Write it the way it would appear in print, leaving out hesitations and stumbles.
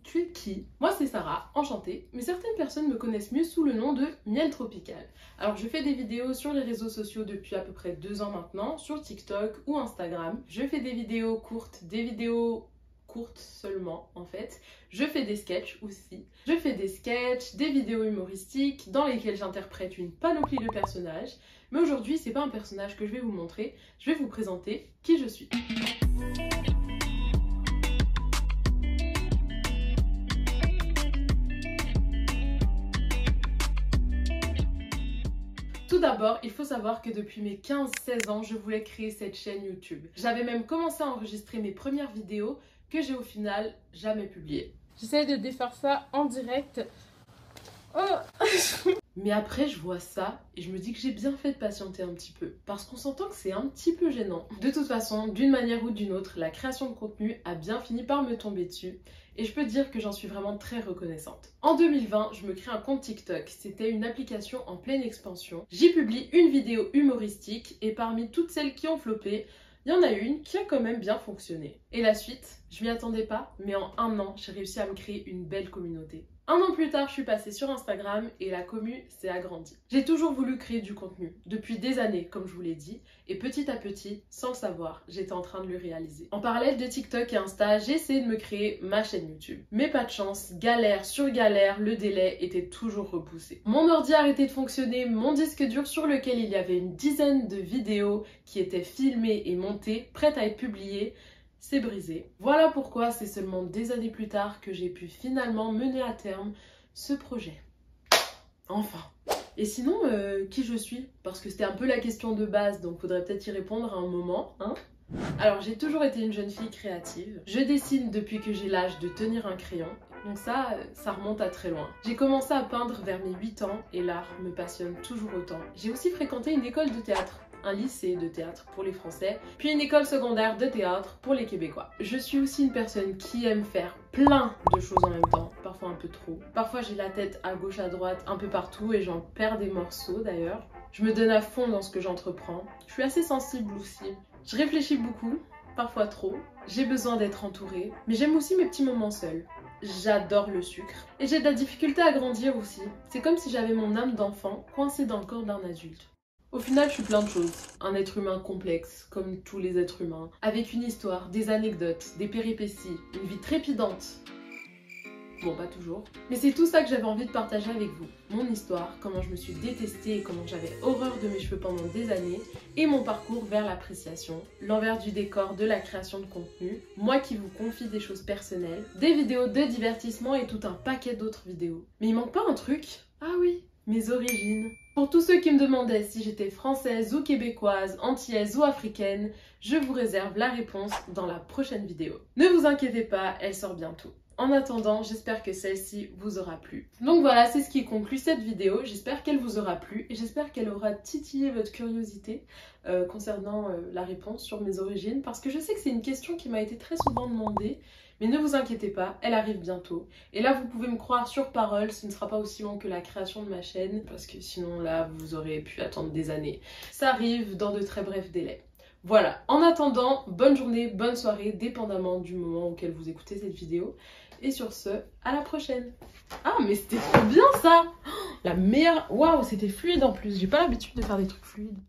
Tu es qui? Moi c'est Sarah, enchantée, mais certaines personnes me connaissent mieux sous le nom de Miel Tropical. Alors je fais des vidéos sur les réseaux sociaux depuis à peu près 2 ans maintenant, sur TikTok ou Instagram. Je fais des vidéos courtes seulement en fait. Je fais des sketchs aussi. Je fais des sketchs, des vidéos humoristiques dans lesquelles j'interprète une panoplie de personnages. Mais aujourd'hui, c'est pas un personnage que je vais vous montrer, je vais vous présenter qui je suis. Tout d'abord, il faut savoir que depuis mes 15-16 ans, je voulais créer cette chaîne YouTube. J'avais même commencé à enregistrer mes premières vidéos que j'ai au final jamais publiées. J'essaie de défaire ça en direct. Oh Mais après, je vois ça et je me dis que j'ai bien fait de patienter un petit peu. Parce qu'on s'entend que c'est un petit peu gênant. De toute façon, d'une manière ou d'une autre, la création de contenu a bien fini par me tomber dessus. Et je peux dire que j'en suis vraiment très reconnaissante. En 2020, je me crée un compte TikTok. C'était une application en pleine expansion. J'y publie une vidéo humoristique et parmi toutes celles qui ont floppé, il y en a une qui a quand même bien fonctionné. Et la suite, je m'y attendais pas, mais en 1 an, j'ai réussi à me créer une belle communauté. 1 an plus tard, je suis passée sur Instagram et la commu s'est agrandie. J'ai toujours voulu créer du contenu, depuis des années, comme je vous l'ai dit, et petit à petit, sans le savoir, j'étais en train de le réaliser. En parallèle de TikTok et Insta, j'ai essayé de me créer ma chaîne YouTube. Mais pas de chance, galère sur galère, le délai était toujours repoussé. Mon ordi a arrêté de fonctionner, mon disque dur sur lequel il y avait une dizaine de vidéos qui étaient filmées et montées, prêtes à être publiées, c'est brisé. Voilà pourquoi c'est seulement des années plus tard que j'ai pu finalement mener à terme ce projet. Enfin. Et sinon, qui je suis? Parce que c'était un peu la question de base, donc faudrait peut-être y répondre à un moment, hein. Alors j'ai toujours été une jeune fille créative. Je dessine depuis que j'ai l'âge de tenir un crayon. Donc ça remonte à très loin. J'ai commencé à peindre vers mes 8 ans et l'art me passionne toujours autant. J'ai aussi fréquenté une école de théâtre. Un lycée de théâtre pour les Français, puis une école secondaire de théâtre pour les Québécois. Je suis aussi une personne qui aime faire plein de choses en même temps, parfois un peu trop. Parfois j'ai la tête à gauche, à droite, un peu partout et j'en perds des morceaux d'ailleurs. Je me donne à fond dans ce que j'entreprends. Je suis assez sensible aussi. Je réfléchis beaucoup, parfois trop. J'ai besoin d'être entourée, mais j'aime aussi mes petits moments seuls. J'adore le sucre. Et j'ai de la difficulté à grandir aussi. C'est comme si j'avais mon âme d'enfant coincée dans le corps d'un adulte. Au final, je suis plein de choses. Un être humain complexe, comme tous les êtres humains, avec une histoire, des anecdotes, des péripéties, une vie trépidante. Bon, pas toujours. Mais c'est tout ça que j'avais envie de partager avec vous. Mon histoire, comment je me suis détestée et comment j'avais horreur de mes cheveux pendant des années, et mon parcours vers l'appréciation, l'envers du décor de la création de contenu, moi qui vous confie des choses personnelles, des vidéos de divertissement et tout un paquet d'autres vidéos. Mais il manque pas un truc? Ah oui, mes origines. Pour tous ceux qui me demandaient si j'étais française ou québécoise, antillaise ou africaine, je vous réserve la réponse dans la prochaine vidéo. Ne vous inquiétez pas, elle sort bientôt. En attendant, j'espère que celle-ci vous aura plu. Donc voilà, c'est ce qui conclut cette vidéo. J'espère qu'elle vous aura plu et j'espère qu'elle aura titillé votre curiosité concernant la réponse sur mes origines, parce que je sais que c'est une question qui m'a été très souvent demandée. Mais ne vous inquiétez pas, elle arrive bientôt. Et là, vous pouvez me croire sur parole, ce ne sera pas aussi long que la création de ma chaîne, parce que sinon là, vous aurez pu attendre des années. Ça arrive dans de très brefs délais. Voilà, en attendant, bonne journée, bonne soirée, dépendamment du moment auquel vous écoutez cette vidéo. Et sur ce, à la prochaine. Ah, mais c'était trop bien ça! La meilleure... Waouh, c'était fluide en plus, j'ai pas l'habitude de faire des trucs fluides.